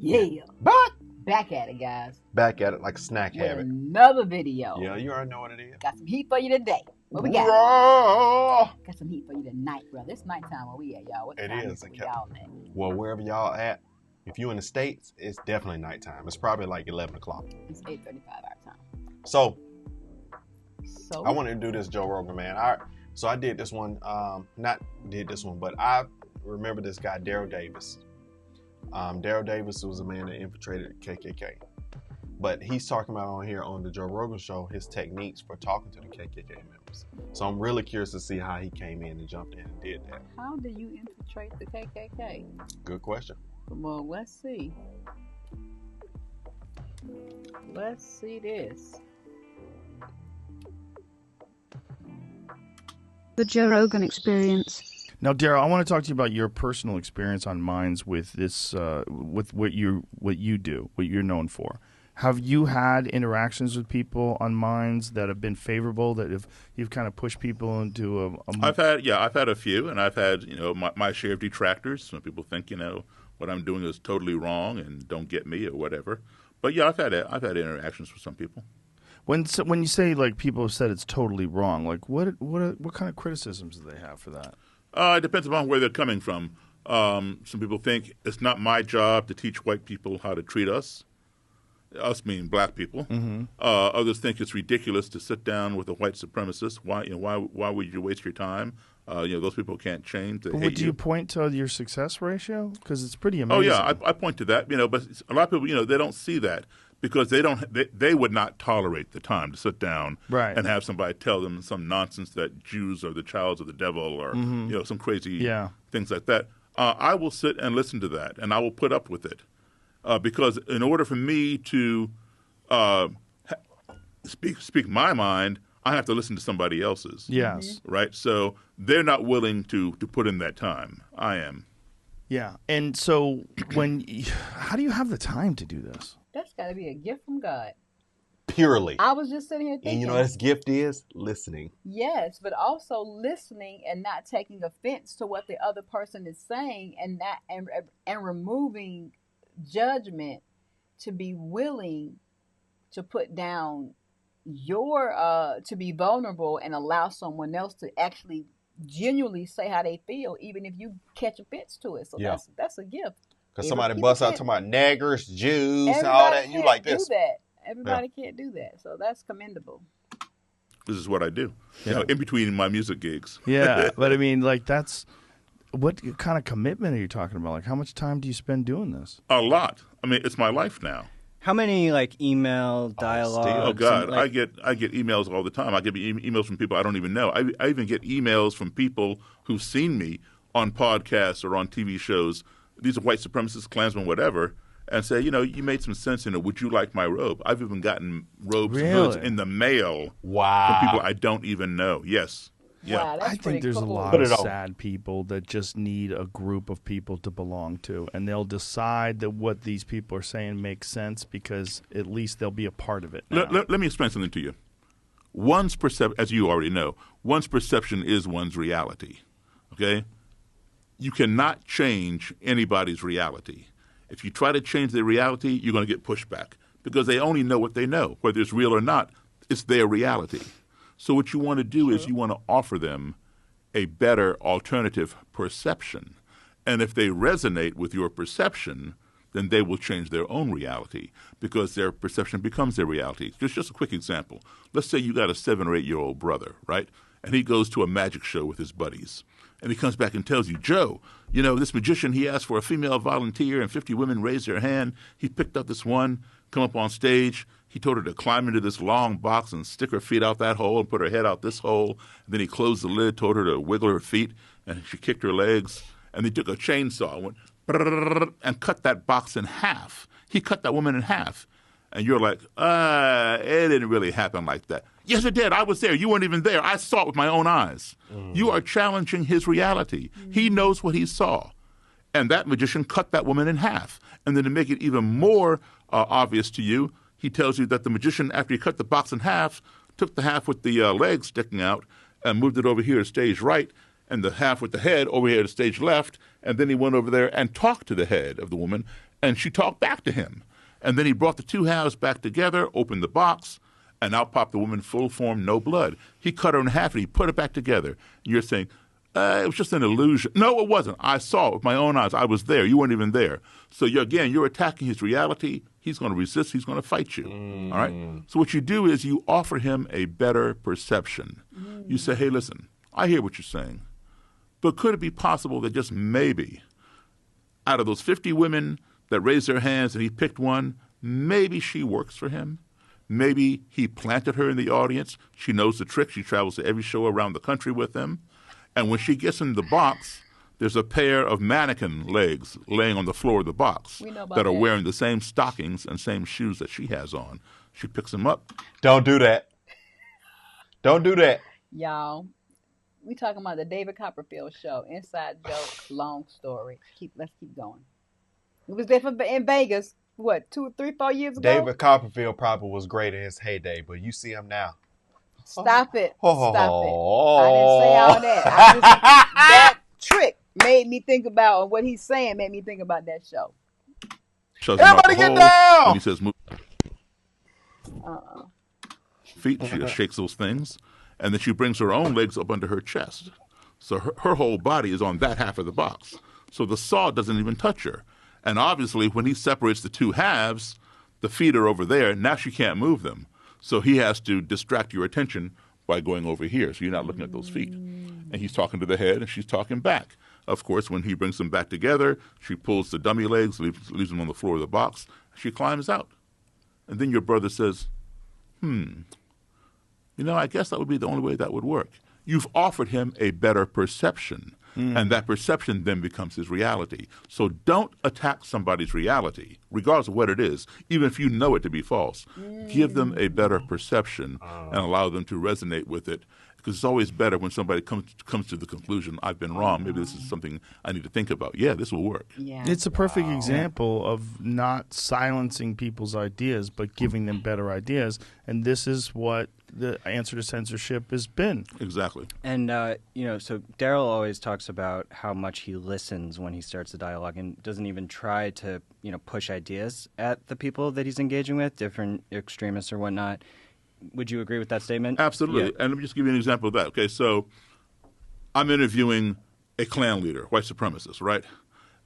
Yeah. But Back at it, guys. back at it like a snack With habit. another video. Yeah, you already know what it is. Got some heat for you today. What we got? Raw. Got some heat for you tonight, brother. It's nighttime where we at, y'all. What It time is. where y'all at? Well, wherever y'all at, if you in the States, it's definitely nighttime. It's probably like 11 o'clock. It's 8:35 our time. So So I wanted to do this Joe Rogan, man. I did this one, but I remember this guy, Daryl Davis. Daryl Davis was a man that infiltrated KKK. But he's talking about on here on the Joe Rogan show his techniques for talking to the KKK members. So I'm really curious to see how he came in and jumped in and did that. how do you infiltrate the KKK? Good question. Well, let's see. Let's see this. The Joe Rogan Experience. Now, Daryl, I want to talk to you about your personal experience on Minds with this, with what you do, what you're known for. Have you had interactions with people on Minds that have been favorable? That you've kind of pushed people into a I've had a few, and I've had my share of detractors. Some people think what I'm doing is totally wrong and don't get me or whatever. But yeah, I've had interactions with some people. When you say like people have said it's totally wrong, like what kind of criticisms do they have for that? It depends upon where they're coming from. Some people think it's not my job to teach white people how to treat us. Us meaning black people. Mm-hmm. Others think it's ridiculous to sit down with a white supremacist. Why would you waste your time? Those people can't change. They hate Do you point to your success ratio? Because it's pretty Oh amazing. yeah, I point to that. But a lot of people, they don't see that because they would not tolerate the time to sit down Right. and have somebody tell them some nonsense that Jews are the childs of the devil or some crazy things like that. I will sit and listen to that, and I will put up with it. Because in order for me to speak my mind, I have to listen to somebody else's. Yes. Right? So they're not willing to put in that time. I am. Yeah. And so how do you have the time to do this? That's got to be a gift from God. Purely. I was just sitting here thinking. And you know what his gift is? Listening. Yes, but also listening and not taking offense to what the other person is saying, and removing judgment, to be willing to put down to be vulnerable and allow someone else to actually genuinely say how they feel, even if you catch offense to it. So that's a gift. Because somebody busts out talking about niggers, Jews, Everybody all that. You like this. Do that. Everybody can't do that. So that's commendable. This is what I do. In between my music gigs. Yeah, but I mean, like what kind of commitment are you talking about? Like, how much time do you spend doing this? A lot. I mean, it's my life now. How many email dialogue? Oh God, I get emails all the time. I get emails from people I don't even know. I even get emails from people who've seen me on podcasts or on TV shows. These are white supremacists, Klansmen, whatever, and say, you made some sense in it. Would you like my robe? I've even gotten robes in the mail from people I don't even know. Yes. Yeah. Wow, that's I think there's cool. a lot of sad people that just need a group of people to belong to, and they'll decide that what these people are saying makes sense because at least they'll be a part of it now. Let me explain something to you. One's perception, as you already know, one's perception is one's reality. Okay? You cannot change anybody's reality. If you try to change their reality, you're going to get pushback because they only know what they know. Whether it's real or not, it's their reality. So what you want to do is you want to offer them a better alternative perception. And if they resonate with your perception, then they will change their own reality because their perception becomes their reality. Just a quick example. Let's say you got a 7 or 8-year-old brother, right? And he goes to a magic show with his buddies. And he comes back and tells you, Joe, this magician, he asked for a female volunteer and 50 women raised their hand. He picked up this one, come up on stage. He told her to climb into this long box and stick her feet out that hole and put her head out this hole. And then he closed the lid, told her to wiggle her feet, and she kicked her legs. And they took a chainsaw and went and cut that box in half. He cut that woman in half. And you're like, it didn't really happen like that. Yes, it did. I was there. You weren't even there. I saw it with my own eyes. You are challenging his reality. He knows what he saw. And that magician cut that woman in half. And then to make it even more obvious to you, he tells you that the magician, after he cut the box in half, took the half with the legs sticking out and moved it over here to stage right and the half with the head over here to stage left, and then he went over there and talked to the head of the woman, and she talked back to him. And then he brought the two halves back together, opened the box, and out popped the woman, full form, no blood. He cut her in half, and he put it back together. You're saying, it was just an illusion. No, it wasn't. I saw it with my own eyes. I was there. You weren't even there. So, you're attacking his reality. He's going to resist. He's going to fight you. All right? So what you do is you offer him a better perception. You say, hey, listen, I hear what you're saying, but could it be possible that just maybe out of those 50 women that raised their hands and he picked one, maybe she works for him? Maybe he planted her in the audience. She knows the trick. She travels to every show around the country with him. And when she gets in the box, there's a pair of mannequin legs laying on the floor of the box that are wearing the same stockings and same shoes that she has on. She picks them up. Don't do that. Don't do that. Y'all, we talking about the David Copperfield show. Inside joke, long story. Let's keep going. It was there in Vegas, what, 2, 3, 4 years ago? David Copperfield probably was great in his heyday, but you see him now. Stop it. Stop it. I didn't say all that. That trick made me think about what he's saying, made me think about that show. Everybody get down! And he says, move. Feet, she just shakes those things, and then she brings her own legs up under her chest. So her whole body is on that half of the box. So the saw doesn't even touch her. And obviously, when he separates the two halves, the feet are over there. Now she can't move them. So he has to distract your attention by going over here. So you're not looking at those feet. And he's talking to the head, and she's talking back. Of course, when he brings them back together, she pulls the dummy legs, leaves them on the floor of the box. She climbs out. And then your brother says, I guess that would be the only way that would work. You've offered him a better perception. And that perception then becomes his reality. So don't attack somebody's reality, regardless of what it is, even if you know it to be false. Give them a better perception and allow them to resonate with it. Because it's always better when somebody comes to the conclusion, I've been wrong. Maybe this is something I need to think about. Yeah, this will work. Yeah. It's a perfect example of not silencing people's ideas, but giving them better ideas. And this is what the answer to censorship has been. Exactly. And, so Daryl always talks about how much he listens when he starts the dialogue and doesn't even try to, push ideas at the people that he's engaging with, different extremists or whatnot. Would you agree with that statement? Absolutely. Yeah. And let me just give you an example of that. Okay, so I'm interviewing a Klan leader, white supremacist, right?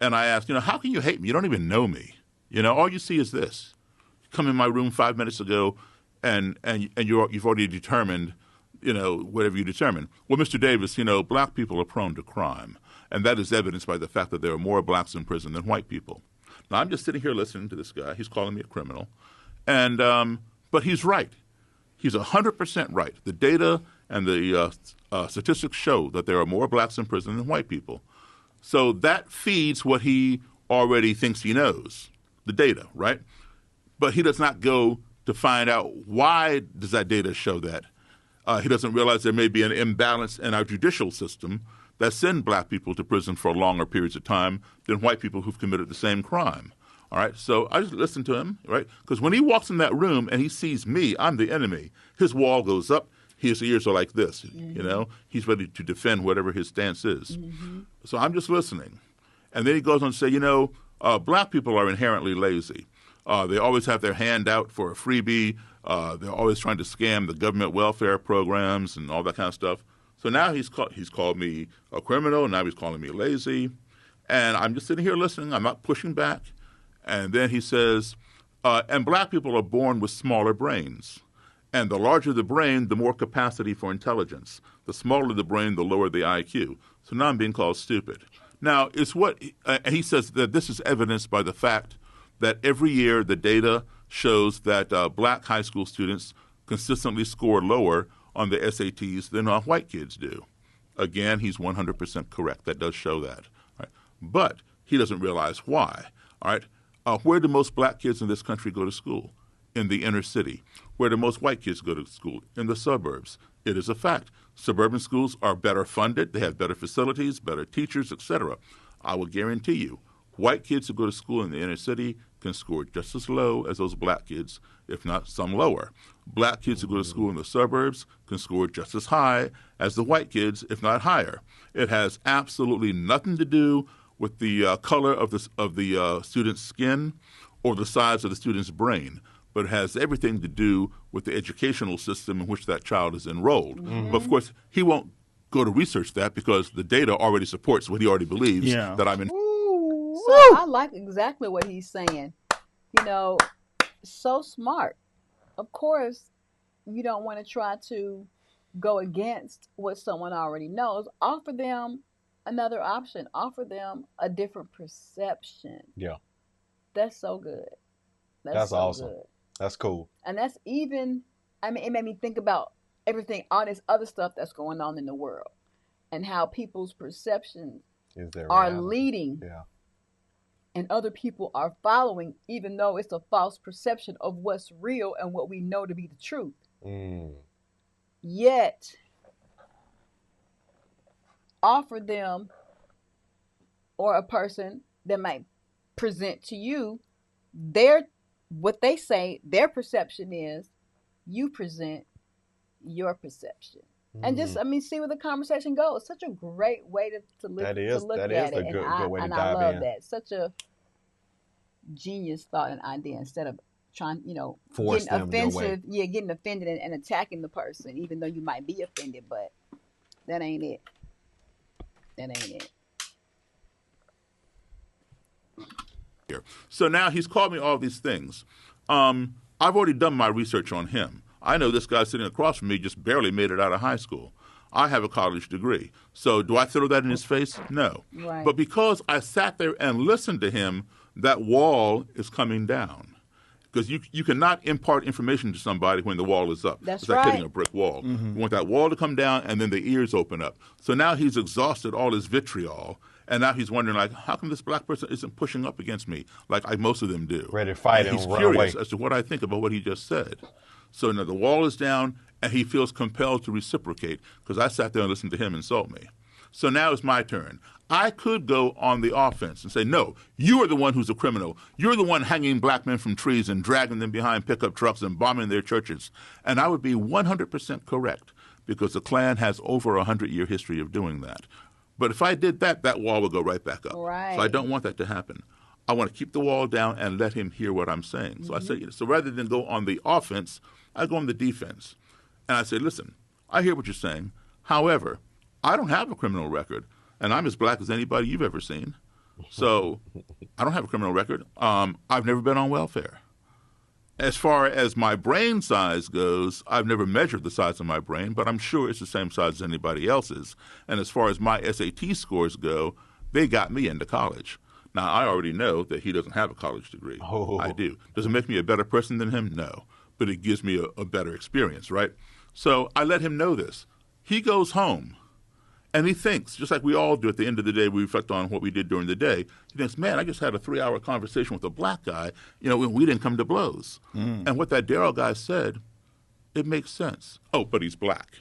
And I asked, how can you hate me? You don't even know me. All you see is this. You come in my room 5 minutes ago, and you've already determined, whatever you determine. Well, Mr. Davis, black people are prone to crime, and that is evidenced by the fact that there are more blacks in prison than white people. Now, I'm just sitting here listening to this guy. He's calling me a criminal, and but he's right. He's 100% right. The data and the statistics show that there are more blacks in prison than white people. So that feeds what he already thinks he knows, the data, right? But he does not go to find out why does that data show that. He doesn't realize there may be an imbalance in our judicial system that send black people to prison for longer periods of time than white people who've committed the same crime. All right, so I just listen to him, right? Because when he walks in that room and he sees me, I'm the enemy, his wall goes up, his ears are like this, He's ready to defend whatever his stance is. So I'm just listening. And then he goes on to say, black people are inherently lazy. They always have their hand out for a freebie. They're always trying to scam the government welfare programs and all that kind of stuff. So now he's called me a criminal, now he's calling me lazy. And I'm just sitting here listening. I'm not pushing back. And then he says, and black people are born with smaller brains. And the larger the brain, the more capacity for intelligence. The smaller the brain, the lower the IQ. So now I'm being called stupid. Now, it's and he says that this is evidenced by the fact that every year the data shows that black high school students consistently score lower on the SATs than white kids do. Again, he's 100% correct. That does show that. Right? But he doesn't realize why. All right. Where do most black kids in this country go to school? In the inner city. Where do most white kids go to school? In the suburbs. It is a fact. Suburban schools are better funded. They have better facilities, better teachers, etc. I will guarantee you, White kids who go to school in the inner city can score just as low as those black kids, if not some lower. Black kids who go to school in the suburbs can score just as high as the white kids, if not higher. It has absolutely nothing to do with the color of the student's skin or the size of the student's brain, but it has everything to do with the educational system in which that child is enrolled. But of course, he won't go to research that because the data already supports what he already believes that I'm in. So I like exactly what he's saying. You know, so smart. Of course, you don't want to try to go against what someone already knows. Offer them another option. Offer them a different perception. Yeah. That's so good. That's so awesome. good. That's cool. And that's even, I mean, it made me think about everything, all this other stuff that's going on in the world and how people's perceptions are leading. Yeah. And other people are following, even though it's a false perception of what's real and what we know to be the truth. Yet, offer them or a person that might present to you what they say their perception is. You present your perception. And just, I mean, see where the conversation goes. Such a great way to look at it. That is a good way to dive in. I love that. Such a genius thought and idea instead of trying, force getting them offensive. Yeah, getting offended and attacking the person, even though you might be offended, but that ain't it. That ain't it. So now he's called me all these things. I've already done my research on him. I know this guy sitting across from me just barely made it out of high school. I have a college degree. So do I throw that in his face? No. Right. But because I sat there and listened to him, that wall is coming down. Because you cannot impart information to somebody when the wall is up. That's it's like right. hitting a brick wall. You want that wall to come down and then the ears open up. So now he's exhausted all his vitriol. And now he's wondering, like, how come this black person isn't pushing up against me like most of them do? Ready to fight and and he's run curious away. as to what I think about what he just said. So now the wall is down, and he feels compelled to reciprocate because I sat there and listened to him insult me. So now it's my turn. I could go on the offense and say, no, you are the one who's a criminal. You're the one hanging black men from trees and dragging them behind pickup trucks and bombing their churches. And I would be 100% correct because the Klan has over a 100-year history of doing that. But if I did that, that wall would go right back up. Right. So I don't want that to happen. I want to keep the wall down and let him hear what I'm saying. So I say, so rather than go on the offense, I go on the defense. And I say, listen, I hear what you're saying. However, I don't have a criminal record, and I'm as black as anybody you've ever seen. So I don't have a criminal record. I've never been on welfare. As far as my brain size goes, I've never measured the size of my brain, but I'm sure it's the same size as anybody else's. And as far as my SAT scores go, they got me into college. Now, I already know that he doesn't have a college degree. Oh. I do. Does it make me a better person than him? No. But it gives me a better experience, right? So I let him know this. He goes home, and he thinks, just like we all do at the end of the day, we reflect on what we did during the day. He thinks, man, I just had a 3-hour conversation with a black guy, when we didn't come to blows. And what that Daryl guy said, it makes sense. Oh, but he's black.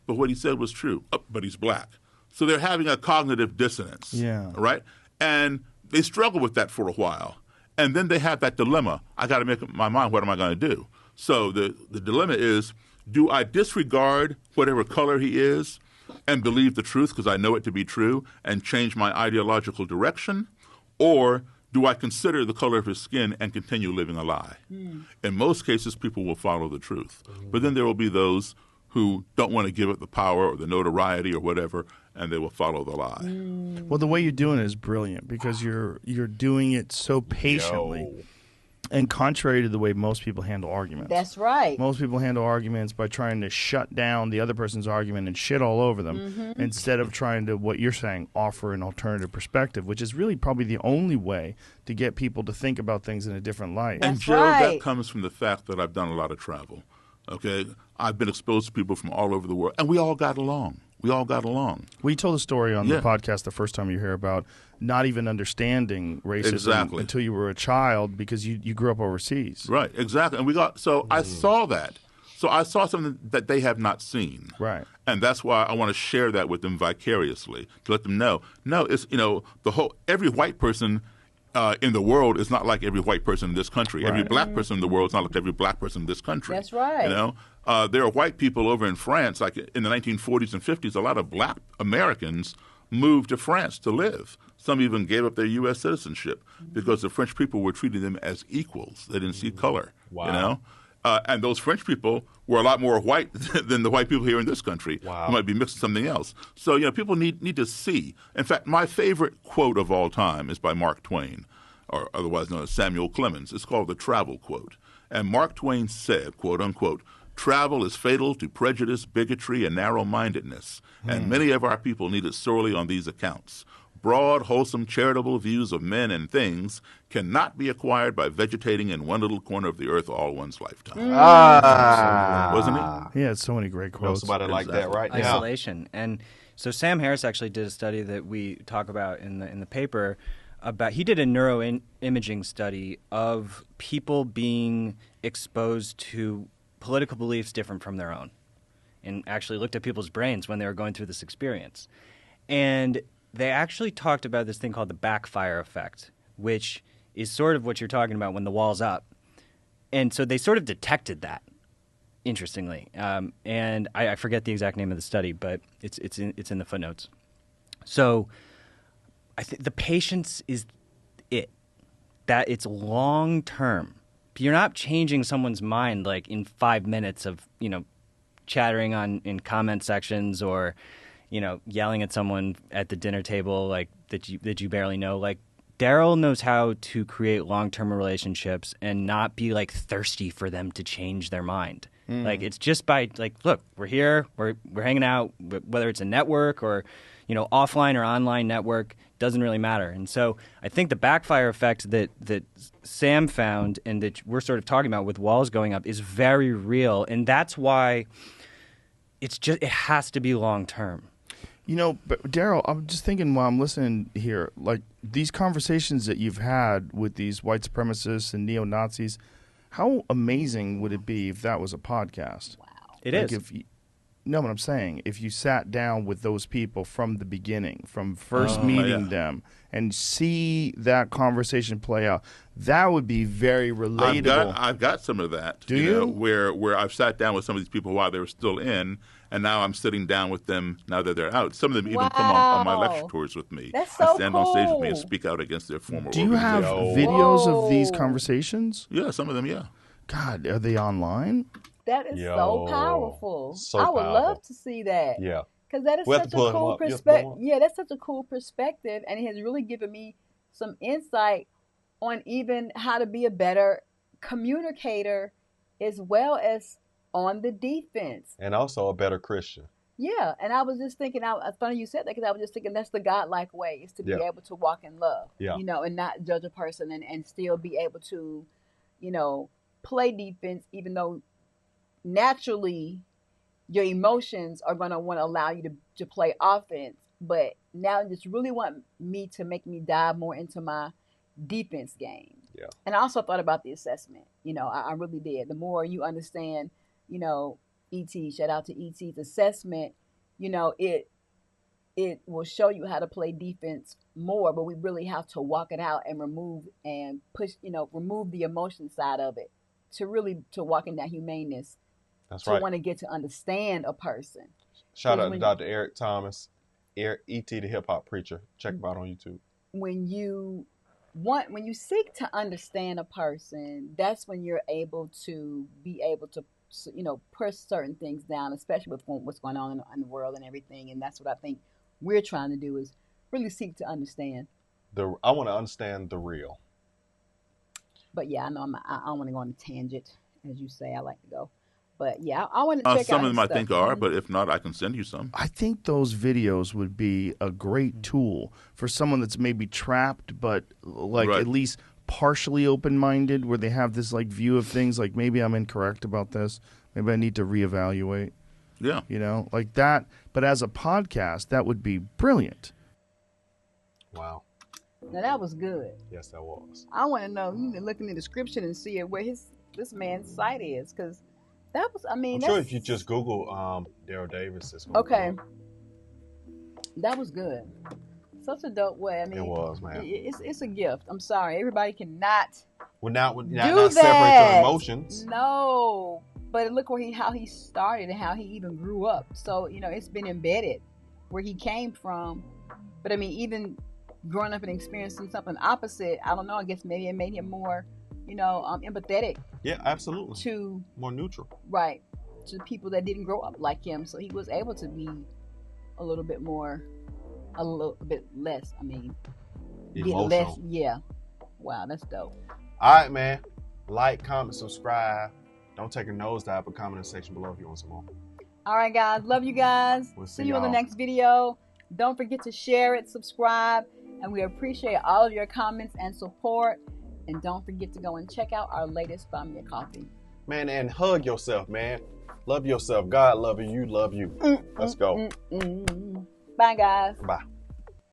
But what he said was true. Oh, but he's black. So they're having a cognitive dissonance, right? And they struggle with that for a while. And then they have that dilemma. I got to make up my mind, what am I going to do? So the dilemma is, do I disregard whatever color he is and believe the truth because I know it to be true and change my ideological direction? Or do I consider the color of his skin and continue living a lie? In most cases, people will follow the truth. But then there will be those who don't want to give it the power or the notoriety or whatever, and they will follow the lie. Well, the way you're doing it is brilliant because you're doing it so patiently. And contrary to the way most people handle arguments. That's right. Most people handle arguments by trying to shut down the other person's argument and shit all over them instead of trying to, what you're saying, offer an alternative perspective, which is really probably the only way to get people to think about things in a different light. And That's Joe, right. that comes from the fact that I've done a lot of travel. Okay? I've been exposed to people from all over the world, and we all got along. We all got along. We told a story on the podcast the first time you were here about not even understanding racism until you were a child because you grew up overseas. Right, exactly. And I saw that. So I saw something that they have not seen. Right. And that's why I want to share that with them vicariously, to let them know. No, it's, every white person in the world is not like every white person in this country. Right. Every black person in the world is not like every black person in this country. That's right. You know, there are white people over in France, like in the 1940s and 50s. A lot of black Americans moved to France to live. Some even gave up their U.S. citizenship because the French people were treating them as equals. They didn't see color. Wow. You know, and those French people were a lot more white than the white people here in this country. Wow. Who might be mixing something else. So, you know, people need to see. In fact, my favorite quote of all time is by Mark Twain, or otherwise known as Samuel Clemens. It's called the Travel Quote. And Mark Twain said, quote unquote, "Travel is fatal to prejudice, bigotry, and narrow-mindedness, and many of our people need it sorely on these accounts. Broad, wholesome, charitable views of men and things cannot be acquired by vegetating in one little corner of the earth all one's lifetime." Wasn't it? He had so many great Know quotes. somebody like that right now. Isolation. And so Sam Harris actually did a study that we talk about in the paper about. He did a neuroimaging study of people being exposed to political beliefs different from their own, and actually looked at people's brains when they were going through this experience. And they actually talked about this thing called the backfire effect, which is sort of what you're talking about when the wall's up. And so they sort of detected that, interestingly. And I forget the exact name of the study, but it's in the footnotes. So I think the patience is it. That it's long term. You're not changing someone's mind like in 5 minutes of, you know, chattering in comment sections or, you know, yelling at someone at the dinner table like that you barely know. Like Daryl knows how to create long-term relationships and not be like thirsty for them to change their mind. Like it's just by like, look, we're here, we're hanging out, whether it's a network or, you know, offline or online network, doesn't really matter. And so I think the backfire effect that Sam found and that we're sort of talking about with walls going up is very real, and that's why it has to be long term. You know, but Daryl, I'm just thinking while I'm listening here, like these conversations that you've had with these white supremacists and neo-Nazis, how amazing would it be if that was a podcast? Wow. It Like is. if you, no, what I'm saying, if you sat down with those people from the beginning, from first meeting them, and see that conversation play out, that would be very relatable. I've got some of that. Do know, you? where I've sat down with some of these people while they were still in, and now I'm sitting down with them now that they're out. Some of them even come on my lecture Wow. tours with me. That's so stand on stage with me and cool. speak out against their former Do you have organization. videos of these Whoa. conversations? Yeah, some of them, yeah. God, are they online? That is so powerful. So I would powerful. love to see that. Yeah. Because that is We'll have such to pull a him cool up. You'll pull him perspective. up. Yeah, that's such a cool perspective, and it has really given me some insight on even how to be a better communicator as well as on the defense. And also a better Christian. Yeah, and I was just thinking, it's funny you said that because I was just thinking that's the godlike way is to be Yeah. able to walk in love, Yeah. you know, and not judge a person and still be able to, you know, play defense even though naturally your emotions are going to want to allow you to play offense. But now it just really want me to make me dive more into my defense game. Yeah. And I also thought about the assessment. You know, I really did. The more you understand, you know, E.T., shout out to E.T.'s assessment, you know, it will show you how to play defense more, but we really have to walk it out and remove the emotion side of it to walk in that humaneness. That's to right. want to get to understand a person. Shout out to when- Dr. Eric Thomas, E.T. the hip hop preacher. Check him out on YouTube. When you seek to understand a person, that's when you're able to you know, push certain things down, especially with what's going on in the world and everything. And that's what I think we're trying to do is really seek to understand. I want to understand the real. But yeah, I know I don't want to go on a tangent, as you say. I like to go. But yeah, I want to check out Some of his them I stuff. think are, but if not, I can send you some. I think those videos would be a great tool for someone that's maybe trapped, but like Right. at least partially open-minded, where they have this like view of things like maybe I'm incorrect about this. Maybe I need to reevaluate, Yeah. you know, like that. But as a podcast, that would be brilliant. Wow. Now that was good. Yes, that was. I want to know. You can look in the description and see where this man's site is, because that was. I mean, I'm that's, sure if you just Google Daryl Davis, it's going to okay. That was good. such a dope way. I mean, It was, man. It's a gift. I'm sorry, everybody cannot Not do separate that. their emotions. No, but look how he started and how he even grew up. So it's been embedded where he came from. But I mean, even growing up and experiencing something opposite, I don't know. I guess maybe it made him more, empathetic. Yeah, absolutely. To more neutral. Right. To people that didn't grow up like him, so he was able to be a little bit less. I mean, emotional. less. Yeah. Wow, that's dope. All right, man. Like, comment, subscribe. Don't take a nosedive, but comment in the section below if you want some more. All right, guys. Love you guys. We'll see you on the next video. Don't forget to share it, subscribe, and we appreciate all of your comments and support. And don't forget to go and check out our latest Buy Me a Coffee. Man, and hug yourself, man. Love yourself. God love you. You love you. Let's go. Bye, guys. Bye.